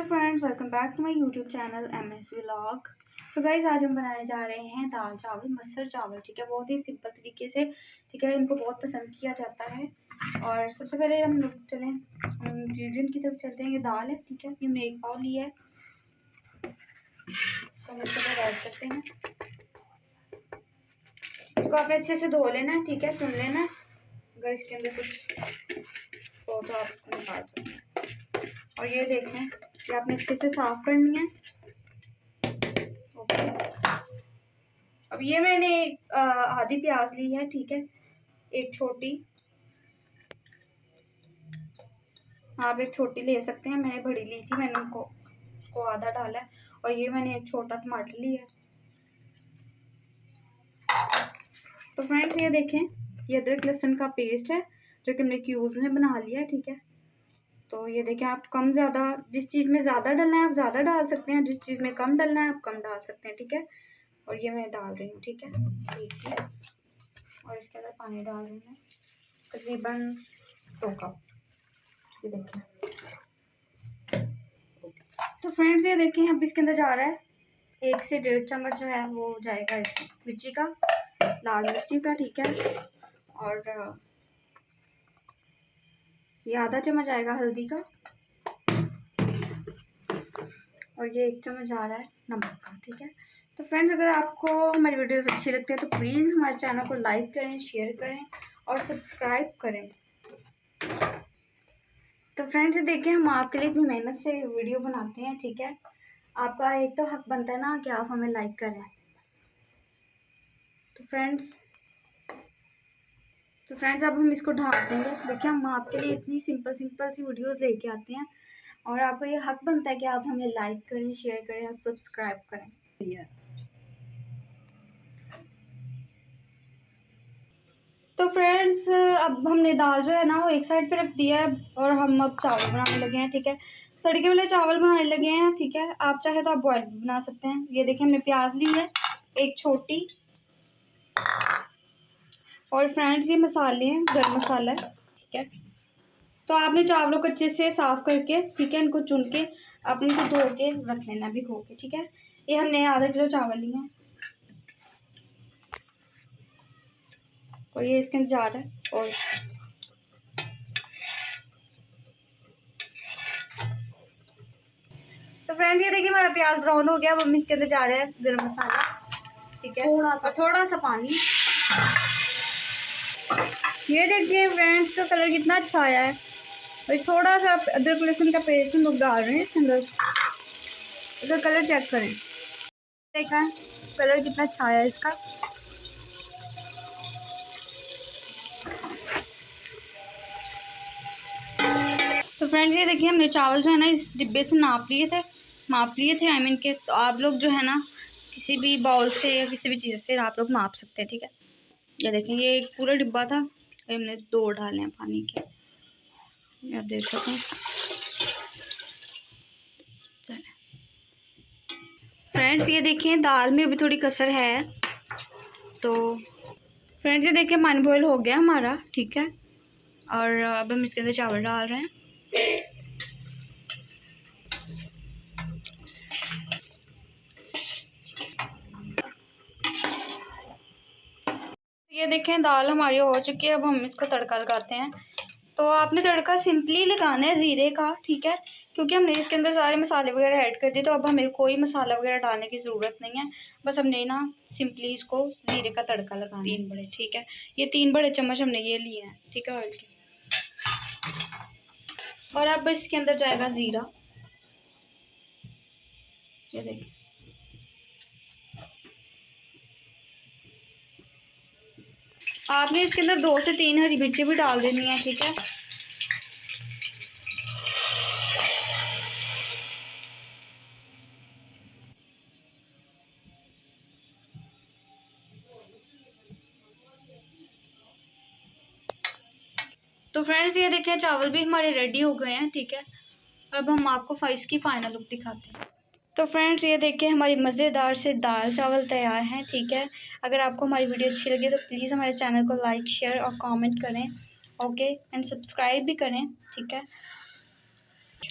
Friends, welcome back to my YouTube channel MS vlog. तो guys, आज हम बनाने जा रहे हैं दाल चावल, मसूर चावल। ठीक है, बहुत ही सिंपल तरीके से। ठीक है, इनको बहुत पसंद किया जाता है। और सबसे पहले हम लोग चलें इंग्रेडिएंट की तरफ चलते हैं। ये दाल है, ठीक है, ये हमने 1 पाव लिया है। तो हम इसके अंदर ऐड करते हैं। इसको आपने अच्छे से धो लेना है, ठीक है, चुन लेना है। अगर इसके अंदर कुछ हो तो आप इसको निकाल सकते हैं। और ये देखें, ये आपने अच्छे से साफ करनी है। ओके, अब ये मैंने आधी प्याज ली है, ठीक है, एक छोटी। आप एक छोटी ले सकते हैं, मैंने बड़ी ली थी, मैंने उसको आधा डाला है। और ये मैंने एक छोटा टमाटर लिया है। तो फ्रेंड्स, ये देखें, ये अदरक लहसुन का पेस्ट है जो कि हमने क्यूब्स में बना लिया है, ठीक है। तो ये देखें, आप कम ज़्यादा, जिस चीज़ में ज़्यादा डालना है आप ज़्यादा डाल सकते हैं, जिस चीज़ में कम डालना है आप कम डाल सकते हैं, ठीक है। और ये मैं डाल रही हूँ, ठीक है, ठीक है। और इसके अंदर पानी डाल रही हूँ तकरीबन 2 कप। ये देखें। तो फ्रेंड्स, ये देखें, अब इसके अंदर जा रहा है 1 से 1.5 चम्मच जो है वो जाएगा मिर्ची का, लाल मिर्ची का, ठीक है। और ये आधा चम्मच आएगा हल्दी का। और ये 1 चम्मच आ रहा है नमक का, ठीक है। तो फ्रेंड्स, अगर आपको हमारी वीडियोस अच्छी लगती है तो प्लीज़ हमारे चैनल को लाइक करें, शेयर करें और सब्सक्राइब करें। तो फ्रेंड्स, देखिए, हम आपके लिए इतनी मेहनत से वीडियो बनाते हैं, ठीक है। आपका एक तो हक बनता है ना कि आप हमें लाइक करें। तो फ्रेंड्स, अब हम इसको ढाँप देंगे। देखिए, हम आपके लिए इतनी सिंपल सी वीडियोस लेके आते हैं और आपको ये हक बनता है कि आप हमें लाइक करें, शेयर करें और सब्सक्राइब करें। तो फ्रेंड्स, अब हमने दाल जो है ना वो एक साइड पे रख दिया है और हम अब चावल बनाने लगे हैं, ठीक है। तड़के वाले चावल बनाने लगे हैं, ठीक है। आप चाहे तो आप बॉयल भी बना सकते हैं। ये देखिए, हमने प्याज ली है एक छोटी। और फ्रेंड्स, ये मसाले हैं, गरम मसाला है, ठीक है। तो आपने चावलों को अच्छे से साफ करके, ठीक है, इनको चुन के आपने इनको धो के रख लेना, भिगो के, ठीक है। ये हमने आधा किलो चावल लिए हैं और ये इसके अंदर जा रहा है। और तो फ्रेंड्स, ये देखिए, हमारा प्याज ब्राउन हो गया। अब हम इसके अंदर जा रहे हैं गरम मसाला, ठीक है, थोड़ा सा पानी। ये देखिए फ्रेंड्स, तो कलर कितना अच्छा आया है। और थोड़ा सा अदरक लहसुन का पेस्ट हम लोग डाल रहे हैं इसके अंदर। इसका कलर चेक करें, देखा कलर कितना अच्छा आया है इसका। तो फ्रेंड्स, ये देखिए, हमने चावल जो है ना इस डिब्बे से माप लिए थे आई मीन के। तो आप लोग जो है ना किसी भी बाउल से या किसी भी चीज़ से आप लोग माप सकते हैं, ठीक है। ये देखें, ये एक पूरा डिब्बा था, हमने 2 डाले हैं पानी के, या देख सकें। फ्रेंड्स, ये देखें, दाल में अभी थोड़ी कसर है। तो फ्रेंड्स, ये देखिए, पानी बॉयल हो गया हमारा, ठीक है। और अब हम इसके अंदर चावल डाल रहे हैं। ये देखें, दाल हमारी हो चुकी है। अब हम इसको तड़का लगाते हैं। तो आपने तड़का सिंपली लगाना है ज़ीरे का, ठीक है, क्योंकि हमने इसके अंदर सारे मसाले वगैरह ऐड कर दिए। तो अब हमें कोई मसाला वगैरह डालने की ज़रूरत नहीं है। बस हमने ना सिंपली इसको ज़ीरे का तड़का लगाना है। 3 बड़े, ठीक है, ये 3 बड़े चम्मच हमने ये लिए हैं, ठीक है, ऑयल के। और अब इसके अंदर जाएगा ज़ीरा, ये देखिए। आपने इसके अंदर 2 से 3 हरी मिर्ची भी डाल देनी है, ठीक है। तो फ्रेंड्स, ये देखिए, चावल भी हमारे रेडी हो गए हैं, ठीक है। अब हम आपको इसकी फाइनल लुक दिखाते हैं। तो फ्रेंड्स, ये देखिए, हमारी मज़ेदार से दाल चावल तैयार हैं, ठीक है। अगर आपको हमारी वीडियो अच्छी लगी तो प्लीज़ हमारे चैनल को लाइक, शेयर और कमेंट करें, ओके, एंड सब्सक्राइब भी करें, ठीक है।